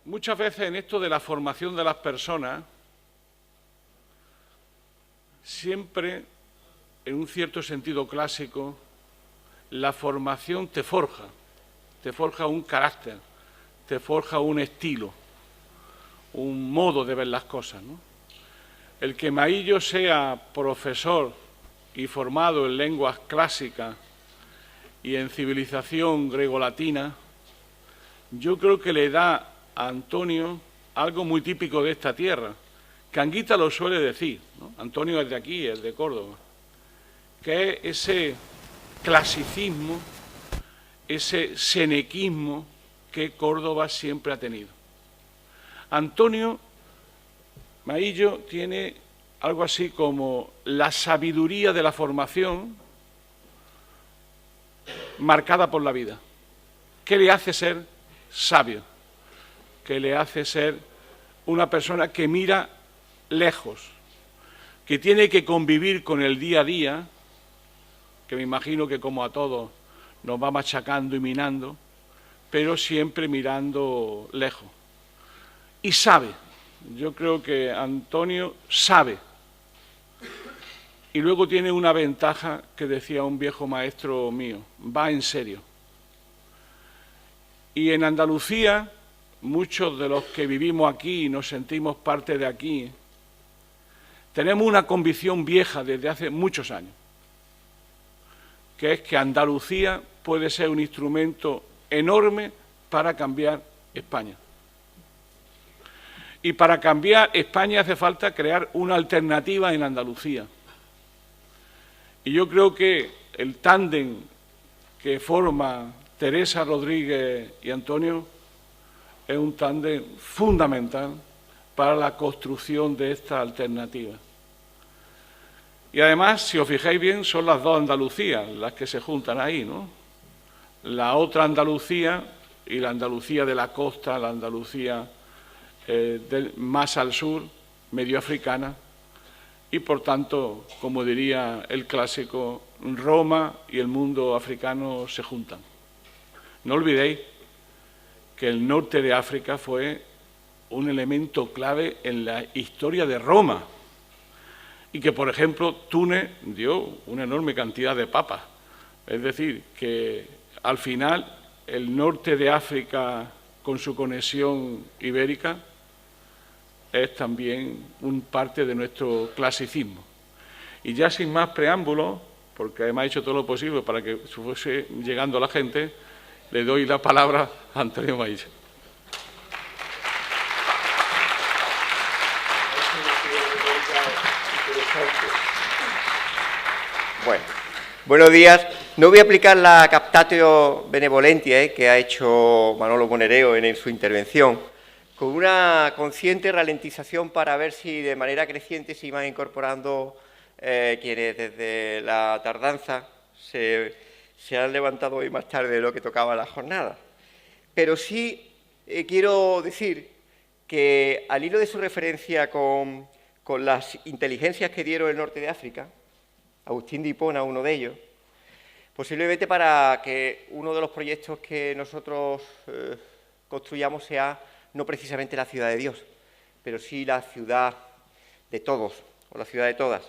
muchas veces en esto de la formación de las personas, siempre, en un cierto sentido clásico, la formación te forja un carácter, te forja un estilo, un modo de ver las cosas, ¿no? El que Maillo sea profesor y formado en lenguas clásicas y en civilización gregolatina, yo creo que le da a Antonio algo muy típico de esta tierra. Canguita lo suele decir, ¿no? Antonio es de aquí, es de Córdoba, que es ese clasicismo, ese senequismo que Córdoba siempre ha tenido. Antonio Maillo tiene algo así como la sabiduría de la formación marcada por la vida, que le hace ser sabio, que le hace ser una persona que mira lejos, que tiene que convivir con el día a día, que me imagino que como a todos nos va machacando y minando, pero siempre mirando lejos. Y sabe, yo creo que Antonio sabe. Y luego tiene una ventaja que decía un viejo maestro mío, va en serio. Y en Andalucía, muchos de los que vivimos aquí y nos sentimos parte de aquí, tenemos una convicción vieja desde hace muchos años, que es que Andalucía puede ser un instrumento enorme para cambiar España. Y para cambiar España hace falta crear una alternativa en Andalucía. Y yo creo que el tándem que forma Teresa Rodríguez y Antonio es un tándem fundamental para la construcción de esta alternativa. Y además, si os fijáis bien, son las dos Andalucías las que se juntan ahí, ¿no? La otra Andalucía y la Andalucía de la costa, la Andalucía más al sur, medioafricana, y por tanto, como diría el clásico, Roma y el mundo africano se juntan. No olvidéis que el norte de África fue un elemento clave en la historia de Roma y que, por ejemplo, Túnez dio una enorme cantidad de papas. Es decir, que al final el norte de África, con su conexión ibérica, es también un parte de nuestro clasicismo. Y ya sin más preámbulos, porque además he hecho todo lo posible para que fuese llegando a la gente, le doy la palabra a Antonio Maillo. Bueno, buenos días. No voy a aplicar la captatio benevolentia que ha hecho Manolo Monereo en su intervención, con una consciente ralentización para ver si de manera creciente se iban incorporando quienes desde la tardanza se han levantado hoy más tarde de lo que tocaba la jornada. Pero sí quiero decir que al hilo de su referencia con las inteligencias que dieron el norte de África, Agustín de Hipona, uno de ellos, posiblemente para que uno de los proyectos que nosotros construyamos sea no precisamente la ciudad de Dios, pero sí la ciudad de todos, o la ciudad de todas.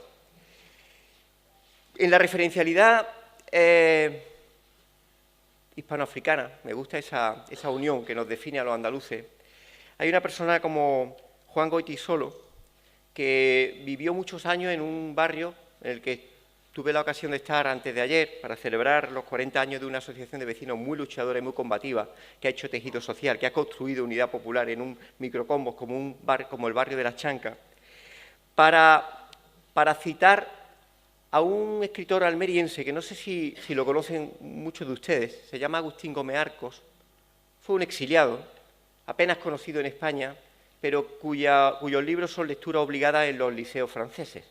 En la referencialidad hispanoafricana, me gusta esa unión que nos define a los andaluces, hay una persona como Juan Goytisolo, que vivió muchos años en un barrio en el que tuve la ocasión de estar antes de ayer para celebrar los 40 años de una asociación de vecinos muy luchadora y muy combativa que ha hecho tejido social, que ha construido unidad popular en un microcombos como el barrio de Las Chancas, para citar a un escritor almeriense que no sé si lo conocen muchos de ustedes, se llama Agustín Gómez Arcos, fue un exiliado, apenas conocido en España, pero cuyos libros son lectura obligada en los liceos franceses.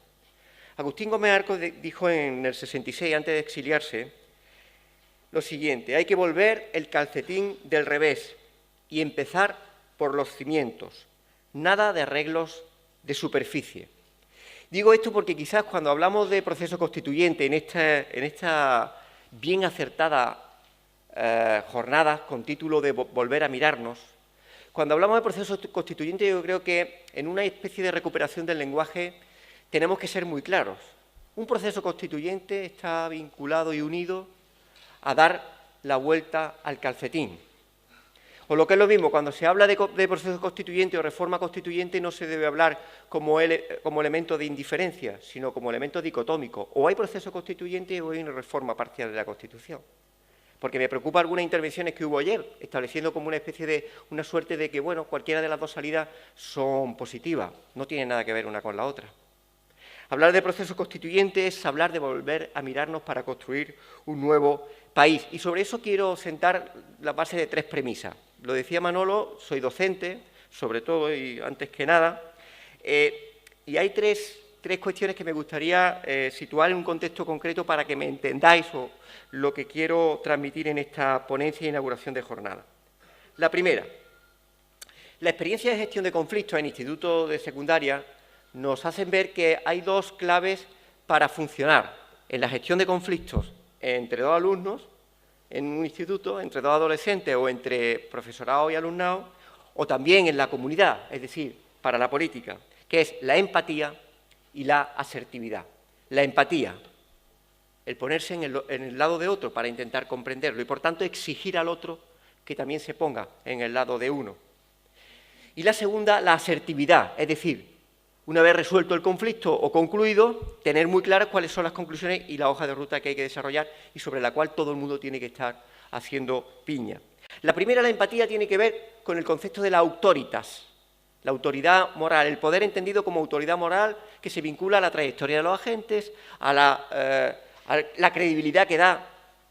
Agustín Gómez Arcos dijo en el 66, antes de exiliarse, lo siguiente: hay que volver el calcetín del revés y empezar por los cimientos, nada de arreglos de superficie. Digo esto porque quizás cuando hablamos de proceso constituyente en esta bien acertada jornada con título de Volver a mirarnos, Cuando hablamos de proceso constituyente, yo creo que en una especie de recuperación del lenguaje tenemos que ser muy claros. Un proceso constituyente está vinculado y unido a dar la vuelta al calcetín. O lo que es lo mismo, cuando se habla de proceso constituyente o reforma constituyente no se debe hablar como elemento de indiferencia, sino como elemento dicotómico. O hay proceso constituyente o hay una reforma parcial de la Constitución. Porque me preocupa algunas intervenciones que hubo ayer, estableciendo como una especie de, una suerte de que, bueno, cualquiera de las dos salidas son positivas, no tienen nada que ver una con la otra. Hablar de proceso constituyente es hablar de volver a mirarnos para construir un nuevo país. Y sobre eso quiero sentar la base de 3 premisas. Lo decía Manolo, soy docente, sobre todo y antes que nada, y hay tres cuestiones que me gustaría situar en un contexto concreto para que me entendáis lo que quiero transmitir en esta ponencia de inauguración de jornada. La primera, la experiencia de gestión de conflictos en institutos de secundaria nos hacen ver que hay 2 claves para funcionar en la gestión de conflictos entre 2 alumnos en un instituto, entre 2 adolescentes o entre profesorado y alumnado, o también en la comunidad, es decir, para la política, que es la empatía y la asertividad. La empatía, el ponerse en el lado de otro para intentar comprenderlo y, por tanto, exigir al otro que también se ponga en el lado de uno. Y la segunda, la asertividad, es decir, una vez resuelto el conflicto o concluido, tener muy claras cuáles son las conclusiones y la hoja de ruta que hay que desarrollar y sobre la cual todo el mundo tiene que estar haciendo piña. La primera, la empatía, tiene que ver con el concepto de la autoritas, la autoridad moral, el poder entendido como autoridad moral que se vincula a la trayectoria de los agentes, a la credibilidad que da,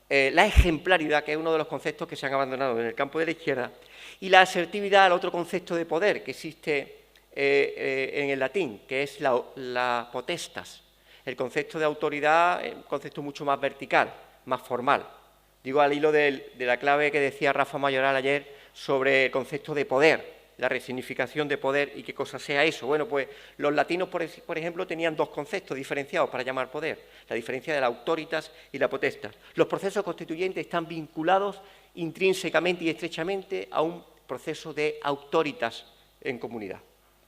la ejemplaridad, que es uno de los conceptos que se han abandonado en el campo de la izquierda, y la asertividad, al otro concepto de poder que existe en el latín, que es la potestas. El concepto de autoridad es un concepto mucho más vertical, más formal. Digo al hilo de la clave que decía Rafa Mayoral ayer sobre el concepto de poder, la resignificación de poder y qué cosa sea eso. Bueno, pues los latinos, por ejemplo, tenían 2 conceptos diferenciados para llamar poder, la diferencia de la autoritas y la potestas. Los procesos constituyentes están vinculados intrínsecamente y estrechamente a un proceso de autoritas en comunidad,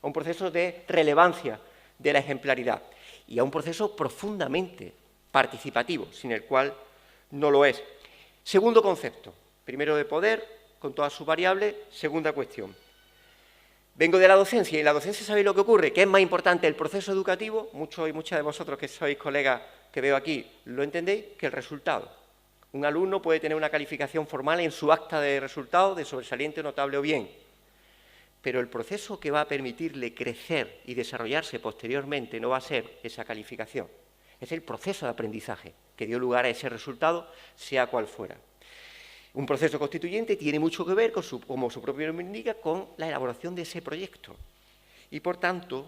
a un proceso de relevancia de la ejemplaridad y a un proceso profundamente participativo, sin el cual no lo es. Segundo concepto, primero de poder, con todas sus variables. Segunda cuestión. Vengo de la docencia y en la docencia sabéis lo que ocurre, que es más importante el proceso educativo, muchos y muchas de vosotros que sois colegas que veo aquí lo entendéis, que el resultado. Un alumno puede tener una calificación formal en su acta de resultado de sobresaliente, notable o bien, pero el proceso que va a permitirle crecer y desarrollarse posteriormente no va a ser esa calificación, es el proceso de aprendizaje que dio lugar a ese resultado, sea cual fuera. Un proceso constituyente tiene mucho que ver, como su propio nombre indica, con la elaboración de ese proyecto. Y, por tanto,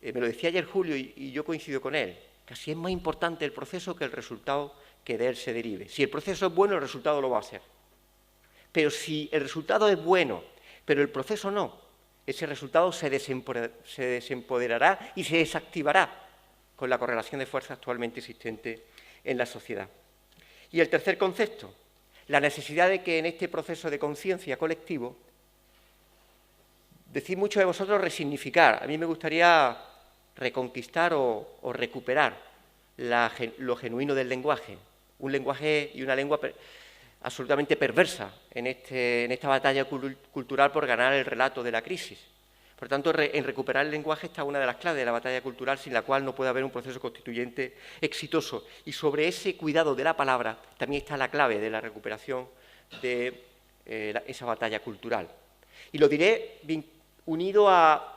me lo decía ayer Julio y yo coincido con él, casi es más importante el proceso que el resultado que de él se derive. Si el proceso es bueno, el resultado lo va a ser. Pero si el resultado es bueno, pero el proceso no, ese resultado se desempoderará y se desactivará con la correlación de fuerzas actualmente existente en la sociedad. Y el tercer concepto, la necesidad de que en este proceso de conciencia colectivo, decís mucho de vosotros resignificar, a mí me gustaría reconquistar o recuperar lo genuino del lenguaje, un lenguaje y una lengua absolutamente perversa en esta batalla cultural por ganar el relato de la crisis. Por tanto, en recuperar el lenguaje está una de las claves de la batalla cultural, sin la cual no puede haber un proceso constituyente exitoso. Y sobre ese cuidado de la palabra también está la clave de la recuperación de esa batalla cultural. Y lo diré unido a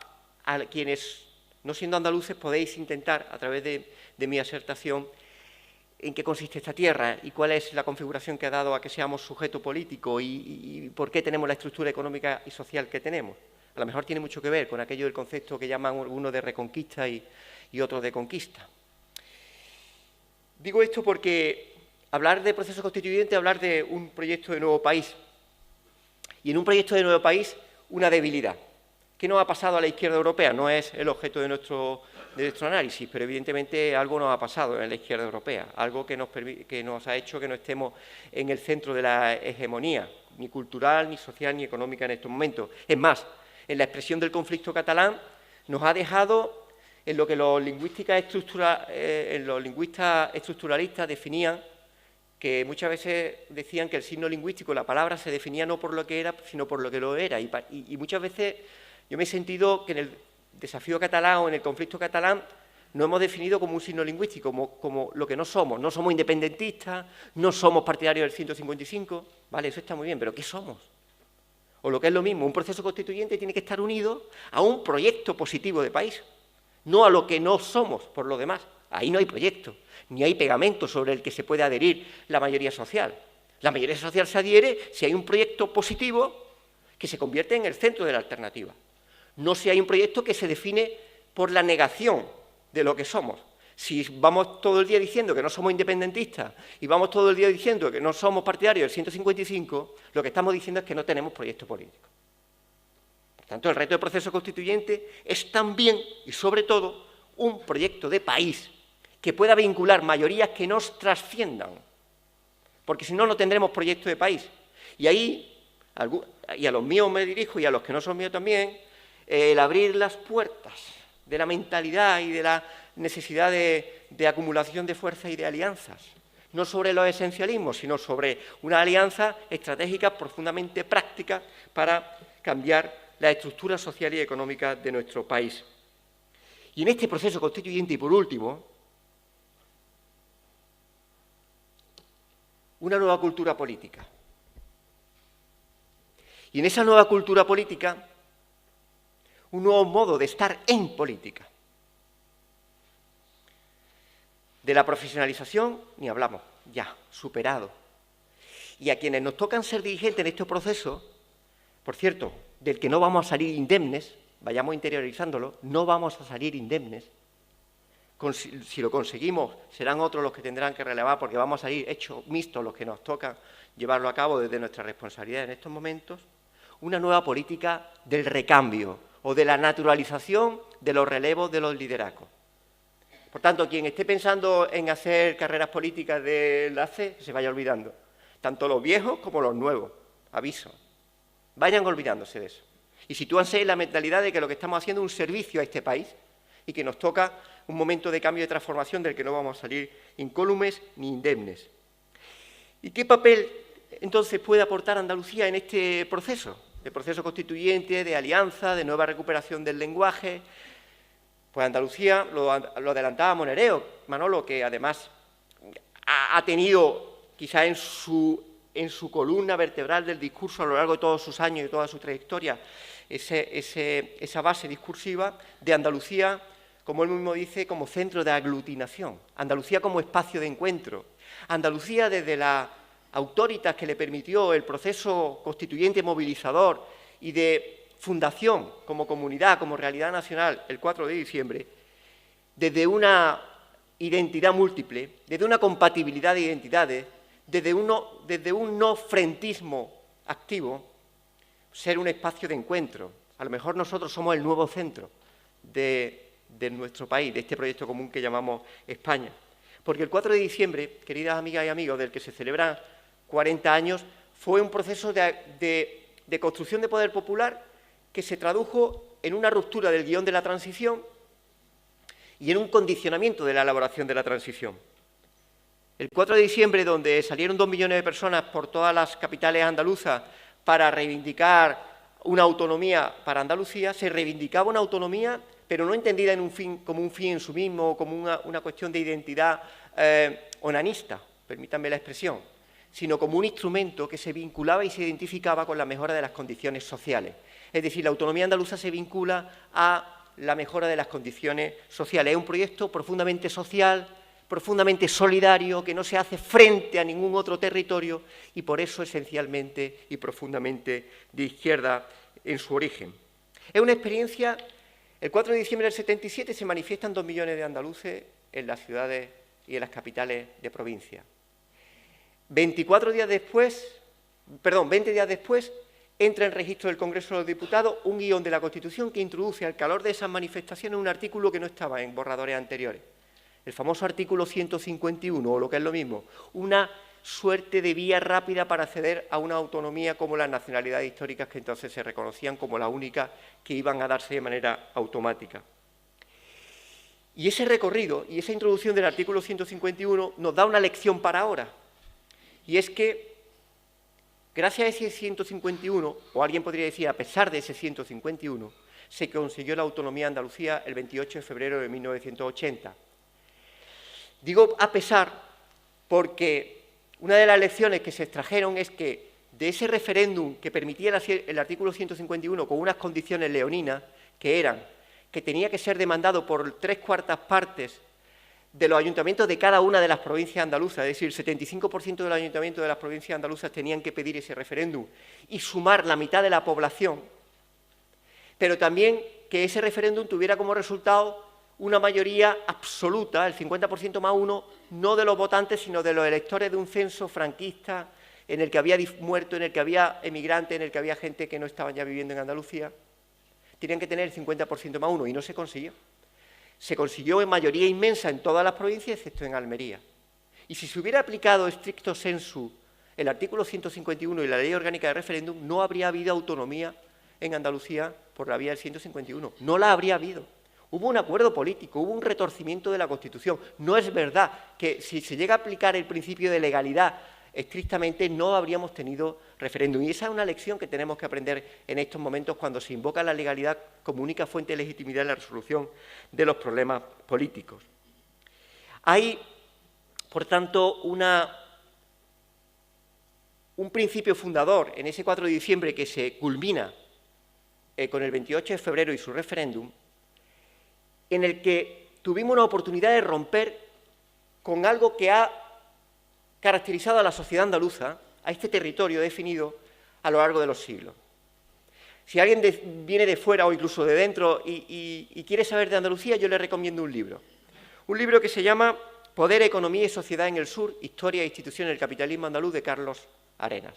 quienes, no siendo andaluces, podéis intentar, a través de mi asertación, en qué consiste esta tierra y cuál es la configuración que ha dado a que seamos sujeto político y por qué tenemos la estructura económica y social que tenemos. A lo mejor tiene mucho que ver con aquello del concepto que llaman algunos de reconquista y otros de conquista. Digo esto porque hablar de proceso constituyente es hablar de un proyecto de nuevo país. Y en un proyecto de nuevo país, una debilidad. ¿Qué nos ha pasado a la izquierda europea? No es el objeto de nuestro análisis, pero evidentemente algo nos ha pasado en la izquierda europea, algo que nos ha hecho que no estemos en el centro de la hegemonía ni cultural, ni social, ni económica en estos momentos. Es más, en la expresión del conflicto catalán nos ha dejado en lo que los lingüistas estructuralistas definían, que muchas veces decían que el signo lingüístico, la palabra, se definía no por lo que era, sino por lo que lo era. Y muchas veces yo me he sentido que en el desafío catalán o en el conflicto catalán no hemos definido como un signo lingüístico, como lo que no somos. No somos independentistas, no somos partidarios del 155, ¿vale? Eso está muy bien, pero ¿qué somos? O lo que es lo mismo, un proceso constituyente tiene que estar unido a un proyecto positivo de país, no a lo que no somos por lo demás. Ahí no hay proyecto, ni hay pegamento sobre el que se puede adherir la mayoría social. La mayoría social se adhiere si hay un proyecto positivo que se convierte en el centro de la alternativa. No si hay un proyecto que se define por la negación de lo que somos. Si vamos todo el día diciendo que no somos independentistas y vamos todo el día diciendo que no somos partidarios del 155, lo que estamos diciendo es que no tenemos proyecto político. Por tanto, el reto del proceso constituyente es también y sobre todo un proyecto de país que pueda vincular mayorías que nos trasciendan, porque si no, no tendremos proyecto de país. Y ahí, y a los míos me dirijo y a los que no son míos también, el abrir las puertas de la mentalidad y de la necesidad de acumulación de fuerza y de alianzas, no sobre los esencialismos, sino sobre una alianza estratégica profundamente práctica para cambiar la estructura social y económica de nuestro país. Y en este proceso constituyente, y por último, una nueva cultura política. Y en esa nueva cultura política, un nuevo modo de estar en política. De la profesionalización ni hablamos, ya, superado. Y a quienes nos tocan ser dirigentes en este proceso, por cierto, del que no vamos a salir indemnes, vayamos interiorizándolo, no vamos a salir indemnes. Si lo conseguimos, serán otros los que tendrán que relevar, porque vamos a salir hechos mixtos los que nos toca llevarlo a cabo desde nuestra responsabilidad en estos momentos. Una nueva política del recambio o de la naturalización de los relevos de los liderazgos. Por tanto, quien esté pensando en hacer carreras políticas de enlace, se vaya olvidando. Tanto los viejos como los nuevos. Aviso. Vayan olvidándose de eso. Y sitúanse en la mentalidad de que lo que estamos haciendo es un servicio a este país y que nos toca un momento de cambio y de transformación del que no vamos a salir incólumes ni indemnes. ¿Y qué papel, entonces, puede aportar Andalucía en este proceso? De proceso constituyente, de alianza, de nueva recuperación del lenguaje. Pues Andalucía, lo adelantaba Manolo, que además ha tenido quizá en su columna vertebral del discurso a lo largo de todos sus años y toda su trayectoria, esa base discursiva de Andalucía, como él mismo dice, como centro de aglutinación, Andalucía como espacio de encuentro, Andalucía desde la autoritas que le permitió el proceso constituyente movilizador y de fundación como comunidad, como realidad nacional, el 4 de diciembre, desde una identidad múltiple, desde una compatibilidad de identidades, desde un no frentismo activo, ser un espacio de encuentro. A lo mejor nosotros somos el nuevo centro de nuestro país, de este proyecto común que llamamos España. Porque el 4 de diciembre, queridas amigas y amigos, del que se celebran 40 años, fue un proceso de construcción de poder popular que se tradujo en una ruptura del guión de la transición y en un condicionamiento de la elaboración de la transición. El 4 de diciembre, donde salieron 2 millones de personas por todas las capitales andaluzas para reivindicar una autonomía para Andalucía, se reivindicaba una autonomía, pero no entendida como un fin en sí mismo o como una cuestión de identidad onanista, permítanme la expresión, sino como un instrumento que se vinculaba y se identificaba con la mejora de las condiciones sociales. Es decir, la autonomía andaluza se vincula a la mejora de las condiciones sociales. Es un proyecto profundamente social, profundamente solidario, que no se hace frente a ningún otro territorio y por eso esencialmente y profundamente de izquierda en su origen. Es una experiencia, el 4 de diciembre del 77 se manifiestan 2 millones de andaluces en las ciudades y en las capitales de provincia. 20 días después, entra en registro del Congreso de los Diputados un guión de la Constitución que introduce al calor de esas manifestaciones un artículo que no estaba en borradores anteriores. El famoso artículo 151, o lo que es lo mismo, una suerte de vía rápida para acceder a una autonomía como las nacionalidades históricas que entonces se reconocían como la única que iban a darse de manera automática. Y ese recorrido y esa introducción del artículo 151 nos da una lección para ahora, y es que gracias a ese 151, o alguien podría decir a pesar de ese 151, se consiguió la autonomía de Andalucía el 28 de febrero de 1980. Digo a pesar porque una de las lecciones que se extrajeron es que de ese referéndum que permitía el artículo 151 con unas condiciones leoninas, que eran que tenía que ser demandado por 3/4 partes de los ayuntamientos de cada una de las provincias andaluzas, es decir, el 75% de los ayuntamientos de las provincias andaluzas tenían que pedir ese referéndum y sumar la mitad de la población, pero también que ese referéndum tuviera como resultado una mayoría absoluta, el 50% más uno, no de los votantes, sino de los electores de un censo franquista en el que había muertos, en el que había emigrantes, en el que había gente que no estaba ya viviendo en Andalucía. Tenían que tener el 50% más uno y no se consiguió. Se consiguió en mayoría inmensa en todas las provincias, excepto en Almería. Y si se hubiera aplicado stricto sensu el artículo 151 y la Ley Orgánica de Referéndum, no habría habido autonomía en Andalucía por la vía del 151. No la habría habido. Hubo un acuerdo político, hubo un retorcimiento de la Constitución. No es verdad que si se llega a aplicar el principio de legalidad estrictamente no habríamos tenido referéndum. Y esa es una lección que tenemos que aprender en estos momentos cuando se invoca la legalidad como única fuente de legitimidad en la resolución de los problemas políticos. Hay, por tanto, un principio fundador en ese 4 de diciembre que se culmina con el 28 de febrero y su referéndum, en el que tuvimos una oportunidad de romper con algo que ha caracterizado a la sociedad andaluza, a este territorio definido a lo largo de los siglos. Si alguien viene de fuera o incluso de dentro y quiere saber de Andalucía, yo le recomiendo un libro. Un libro que se llama Poder, Economía y Sociedad en el Sur, Historia e Instituciones del Capitalismo Andaluz, de Carlos Arenas.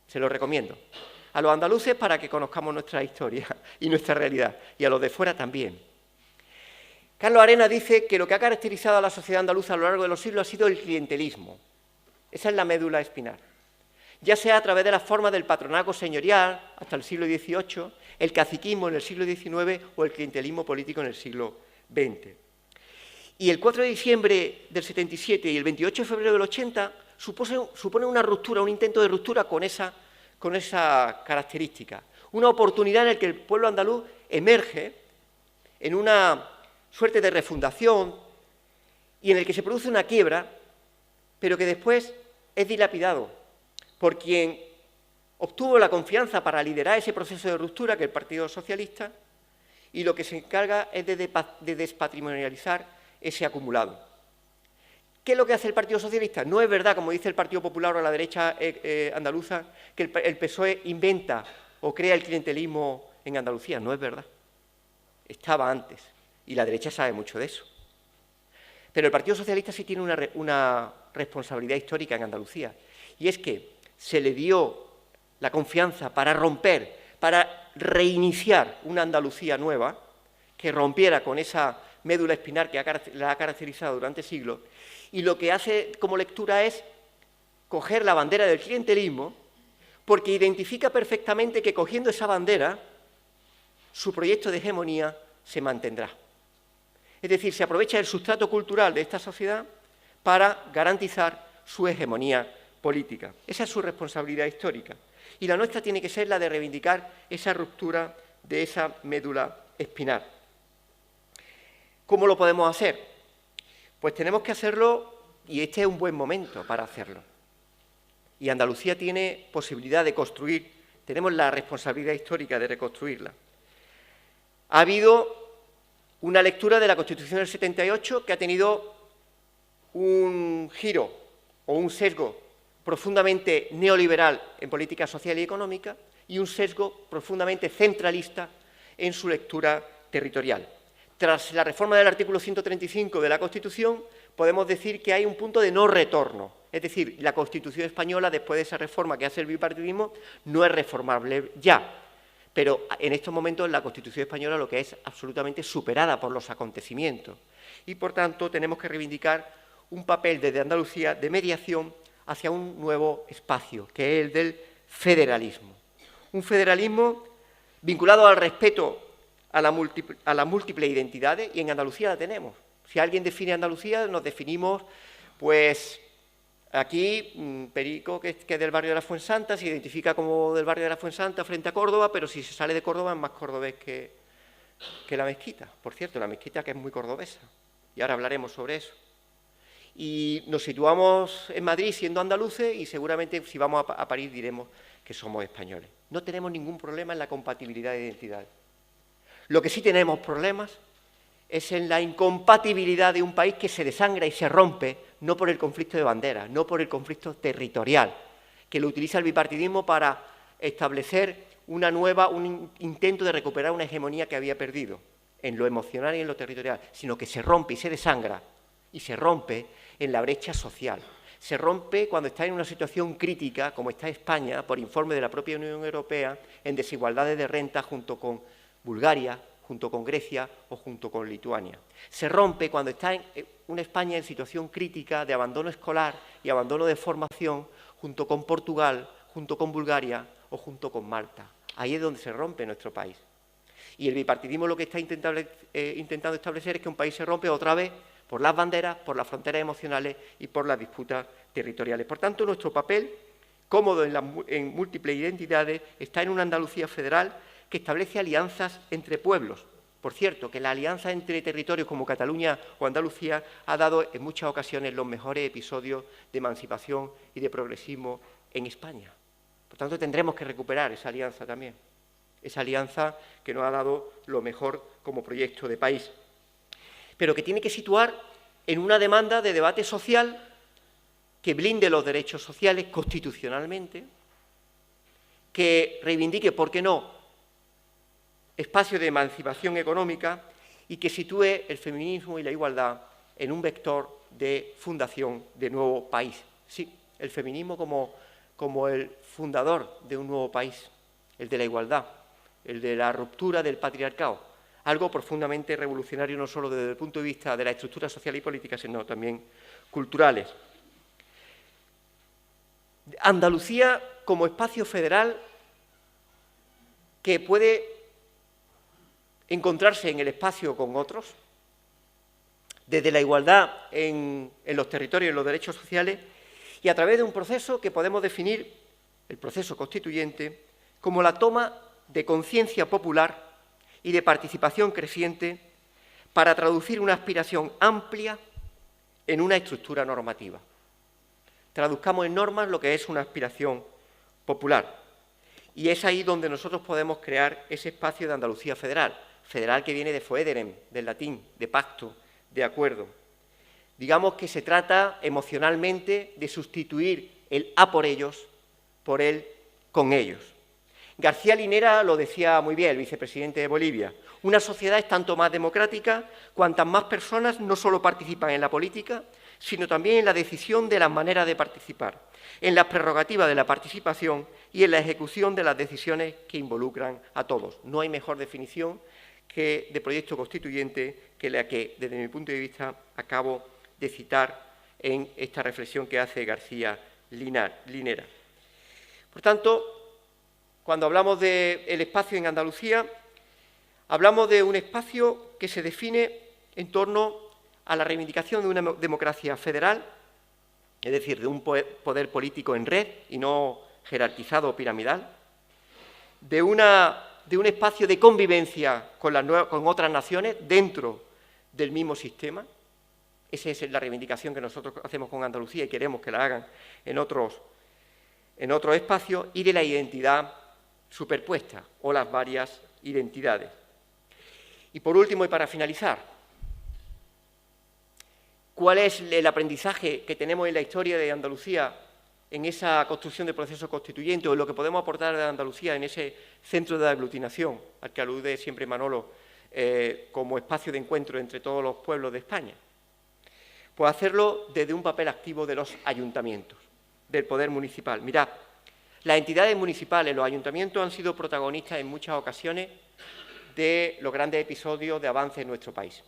Se lo recomiendo. A los andaluces para que conozcamos nuestra historia y nuestra realidad, y a los de fuera también. Carlos Arenas dice que lo que ha caracterizado a la sociedad andaluza a lo largo de los siglos ha sido el clientelismo. Esa es la médula espinal. Ya sea a través de las formas del patronazgo señorial hasta el siglo XVIII, el caciquismo en el siglo XIX o el clientelismo político en el siglo XX. Y el 4 de diciembre del 77 y el 28 de febrero del 80 supone una ruptura, un intento de ruptura con esa característica. Una oportunidad en la que el pueblo andaluz emerge en una suerte de refundación y en el que se produce una quiebra, pero que después es dilapidado por quien obtuvo la confianza para liderar ese proceso de ruptura, que es el Partido Socialista, y lo que se encarga es de despatrimonializar ese acumulado. ¿Qué es lo que hace el Partido Socialista? No es verdad, como dice el Partido Popular o la derecha andaluza, que el PSOE inventa o crea el clientelismo en Andalucía. No es verdad. Estaba antes, y la derecha sabe mucho de eso. Pero el Partido Socialista sí tiene una responsabilidad histórica en Andalucía, y es que se le dio la confianza para romper, para reiniciar una Andalucía nueva, que rompiera con esa médula espinal que la ha caracterizado durante siglos, y lo que hace como lectura es coger la bandera del clientelismo, porque identifica perfectamente que cogiendo esa bandera, su proyecto de hegemonía se mantendrá. Es decir, se aprovecha el sustrato cultural de esta sociedad para garantizar su hegemonía política. Esa es su responsabilidad histórica. Y la nuestra tiene que ser la de reivindicar esa ruptura de esa médula espinal. ¿Cómo lo podemos hacer? Pues tenemos que hacerlo, y este es un buen momento para hacerlo. Y Andalucía tiene posibilidad de construir, tenemos la responsabilidad histórica de reconstruirla. Ha habido una lectura de la Constitución del 78 que ha tenido un giro o un sesgo profundamente neoliberal en política social y económica y un sesgo profundamente centralista en su lectura territorial. Tras la reforma del artículo 135 de la Constitución, podemos decir que hay un punto de no retorno. Es decir, la Constitución española, después de esa reforma que hace el bipartidismo, no es reformable ya. Pero en estos momentos la Constitución española lo que es absolutamente superada por los acontecimientos. Y, por tanto, tenemos que reivindicar un papel desde Andalucía de mediación hacia un nuevo espacio, que es el del federalismo. Un federalismo vinculado al respeto a las múltiples identidades, y en Andalucía la tenemos. Si alguien define Andalucía, nos definimos, pues, aquí, Perico, que es del barrio de la Fuensanta, se identifica como del barrio de la Fuensanta frente a Córdoba, pero si se sale de Córdoba es más cordobés que la Mezquita. Por cierto, la Mezquita que es muy cordobesa, y ahora hablaremos sobre eso. Y nos situamos en Madrid siendo andaluces y seguramente si vamos a París diremos que somos españoles. No tenemos ningún problema en la compatibilidad de identidades. Lo que sí tenemos problemas es en la incompatibilidad de un país que se desangra y se rompe, no por el conflicto de banderas, no por el conflicto territorial, que lo utiliza el bipartidismo para establecer un intento de recuperar una hegemonía que había perdido en lo emocional y en lo territorial, sino que se rompe y se desangra, y se rompe en la brecha social. Se rompe cuando está en una situación crítica, como está España, por informe de la propia Unión Europea, en desigualdades de renta junto con Bulgaria, junto con Grecia o junto con Lituania. Se rompe cuando está en una España en situación crítica de abandono escolar y abandono de formación, junto con Portugal, junto con Bulgaria o junto con Malta. Ahí es donde se rompe nuestro país. Y el bipartidismo lo que está intentando establecer es que un país se rompe otra vez por las banderas, por las fronteras emocionales y por las disputas territoriales. Por tanto, nuestro papel, cómodo en múltiples identidades, está en una Andalucía federal que establece alianzas entre pueblos. Por cierto, que la alianza entre territorios como Cataluña o Andalucía ha dado en muchas ocasiones los mejores episodios de emancipación y de progresismo en España. Por tanto, tendremos que recuperar esa alianza también, esa alianza que nos ha dado lo mejor como proyecto de país, pero que tiene que situar en una demanda de debate social que blinde los derechos sociales constitucionalmente, que reivindique, ¿por qué no?, espacio de emancipación económica y que sitúe el feminismo y la igualdad en un vector de fundación de nuevo país. Sí, el feminismo como el fundador de un nuevo país, el de la igualdad, el de la ruptura del patriarcado, algo profundamente revolucionario no solo desde el punto de vista de la estructura social y política, sino también culturales. Andalucía como espacio federal que puede encontrarse en el espacio con otros, desde la igualdad en los territorios y en los derechos sociales, y a través de un proceso que podemos definir, el proceso constituyente, como la toma de conciencia popular y de participación creciente para traducir una aspiración amplia en una estructura normativa. Traduzcamos en normas lo que es una aspiración popular. Y es ahí donde nosotros podemos crear ese espacio de Andalucía federal, federal que viene de foederem, del latín, de pacto, de acuerdo. Digamos que se trata emocionalmente de sustituir el a por ellos por el con ellos. García Linera lo decía muy bien, el vicepresidente de Bolivia. Una sociedad es tanto más democrática cuantas más personas no solo participan en la política, sino también en la decisión de las maneras de participar, en las prerrogativas de la participación y en la ejecución de las decisiones que involucran a todos. No hay mejor definición de proyecto constituyente que la que, desde mi punto de vista, acabo de citar en esta reflexión que hace García Linera. Por tanto, cuando hablamos del espacio en Andalucía, hablamos de un espacio que se define en torno a la reivindicación de una democracia federal, es decir, de un poder político en red y no jerarquizado o piramidal, de un espacio de convivencia con otras naciones dentro del mismo sistema. Esa es la reivindicación que nosotros hacemos con Andalucía y queremos que la hagan en otros espacios, y de la identidad superpuesta o las varias identidades. Y por último, y para finalizar, ¿cuál es el aprendizaje que tenemos en la historia de Andalucía en esa construcción del proceso constituyente, o lo que podemos aportar de Andalucía en ese centro de aglutinación al que alude siempre Manolo como espacio de encuentro entre todos los pueblos de España? Pues hacerlo desde un papel activo de los ayuntamientos, del poder municipal. Mirad, las entidades municipales, los ayuntamientos han sido protagonistas en muchas ocasiones de los grandes episodios de avance en nuestro país.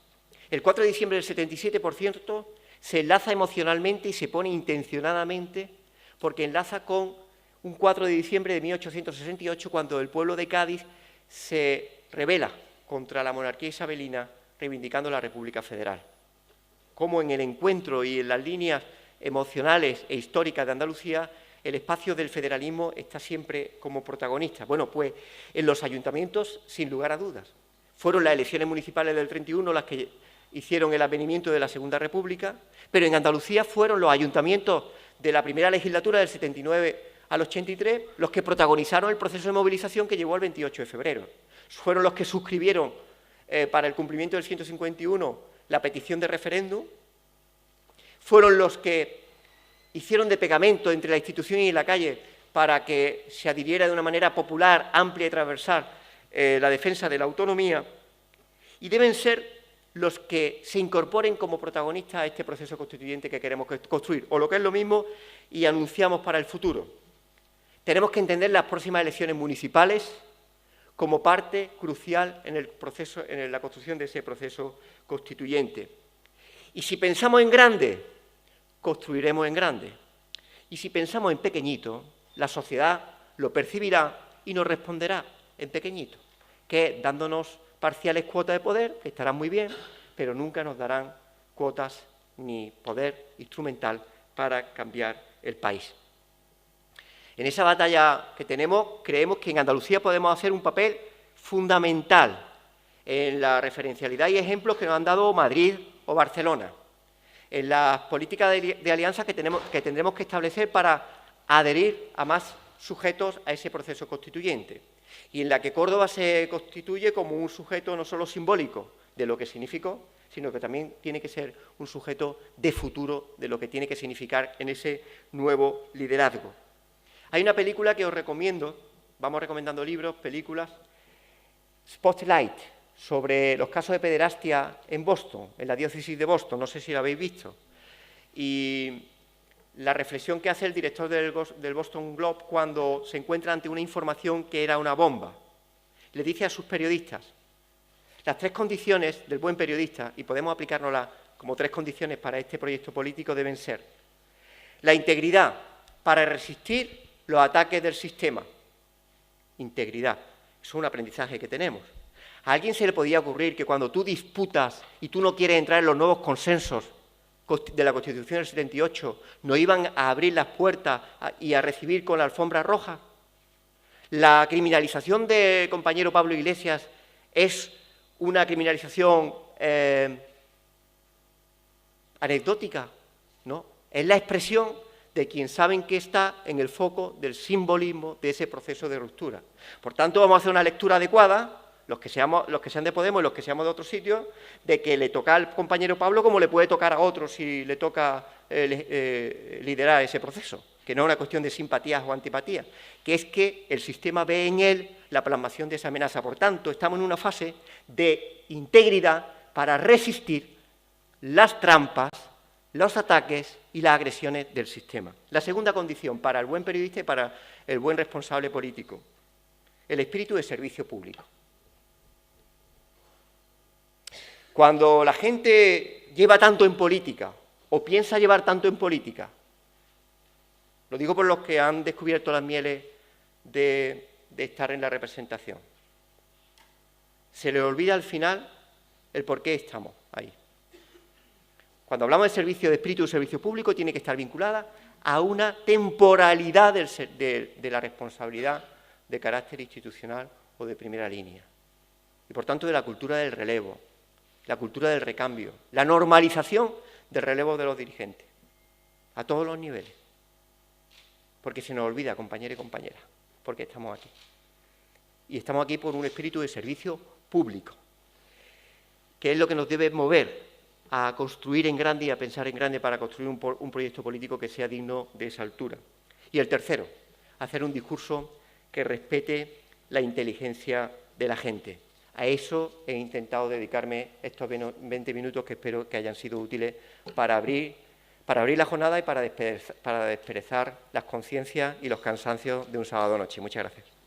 El 4 de diciembre del 77, por cierto, se enlaza emocionalmente y se pone intencionadamente porque enlaza con un 4 de diciembre de 1868, cuando el pueblo de Cádiz se rebela contra la monarquía isabelina, reivindicando la República Federal. Como en el encuentro y en las líneas emocionales e históricas de Andalucía, el espacio del federalismo está siempre como protagonista. Bueno, pues en los ayuntamientos, sin lugar a dudas. Fueron las elecciones municipales del 31 las que hicieron el advenimiento de la Segunda República, pero en Andalucía fueron los ayuntamientos de la primera legislatura del 79 al 83 los que protagonizaron el proceso de movilización que llegó al 28 de febrero. Fueron los que suscribieron para el cumplimiento del 151 la petición de referéndum, fueron los que hicieron de pegamento entre la institución y la calle para que se adhiriera de una manera popular, amplia y transversal la defensa de la autonomía, y deben ser los que se incorporen como protagonistas a este proceso constituyente que queremos construir, o lo que es lo mismo, y anunciamos para el futuro. Tenemos que entender las próximas elecciones municipales como parte crucial en el proceso, en la construcción de ese proceso constituyente. Y si pensamos en grande, construiremos en grande. Y si pensamos en pequeñito, la sociedad lo percibirá y nos responderá en pequeñito, que es dándonos parciales cuotas de poder, que estarán muy bien, pero nunca nos darán cuotas ni poder instrumental para cambiar el país. En esa batalla que tenemos, creemos que en Andalucía podemos hacer un papel fundamental en la referencialidad y ejemplos que nos han dado Madrid o Barcelona, en las políticas de alianza que tendremos que establecer para adherir a más sujetos a ese proceso constituyente, y en la que Córdoba se constituye como un sujeto no solo simbólico de lo que significó, sino que también tiene que ser un sujeto de futuro de lo que tiene que significar en ese nuevo liderazgo. Hay una película que os recomiendo, vamos recomendando libros, películas, Spotlight, sobre los casos de pederastia en Boston, en la diócesis de Boston, no sé si la habéis visto, y la reflexión que hace el director del Boston Globe cuando se encuentra ante una información que era una bomba. Le dice a sus periodistas, las tres condiciones del buen periodista, y podemos aplicárnoslas como tres condiciones para este proyecto político, deben ser la integridad para resistir los ataques del sistema. Integridad, eso es un aprendizaje que tenemos. ¿A alguien se le podía ocurrir que cuando tú disputas y tú no quieres entrar en los nuevos consensos de la Constitución del 78, nos iban a abrir las puertas y a recibir con la alfombra roja? La criminalización del compañero Pablo Iglesias es una criminalización anecdótica, ¿no? Es la expresión de quien saben que está en el foco del simbolismo de ese proceso de ruptura. Por tanto, vamos a hacer una lectura adecuada, los que sean de Podemos y los que seamos de otros sitios, de que le toca al compañero Pablo como le puede tocar a otros si le toca liderar ese proceso, que no es una cuestión de simpatías o antipatías, que es que el sistema ve en él la plasmación de esa amenaza. Por tanto, estamos en una fase de integridad para resistir las trampas, los ataques y las agresiones del sistema. La segunda condición para el buen periodista y para el buen responsable político, el espíritu de servicio público. Cuando la gente lleva tanto en política o piensa llevar tanto en política, lo digo por los que han descubierto las mieles de estar en la representación, se les olvida al final el por qué estamos ahí. Cuando hablamos de servicio de espíritu de servicio público, tiene que estar vinculada a una temporalidad de la responsabilidad de carácter institucional o de primera línea. Y por tanto de la cultura del relevo, la cultura del recambio, la normalización del relevo de los dirigentes, a todos los niveles. Porque se nos olvida, compañeros y compañeras, porque estamos aquí. Y estamos aquí por un espíritu de servicio público, que es lo que nos debe mover a construir en grande y a pensar en grande para construir un proyecto político que sea digno de esa altura. Y el tercero, hacer un discurso que respete la inteligencia de la gente. A eso he intentado dedicarme estos 20 minutos que espero que hayan sido útiles para abrir la jornada y para desperezar las conciencias y los cansancios de un sábado noche. Muchas gracias.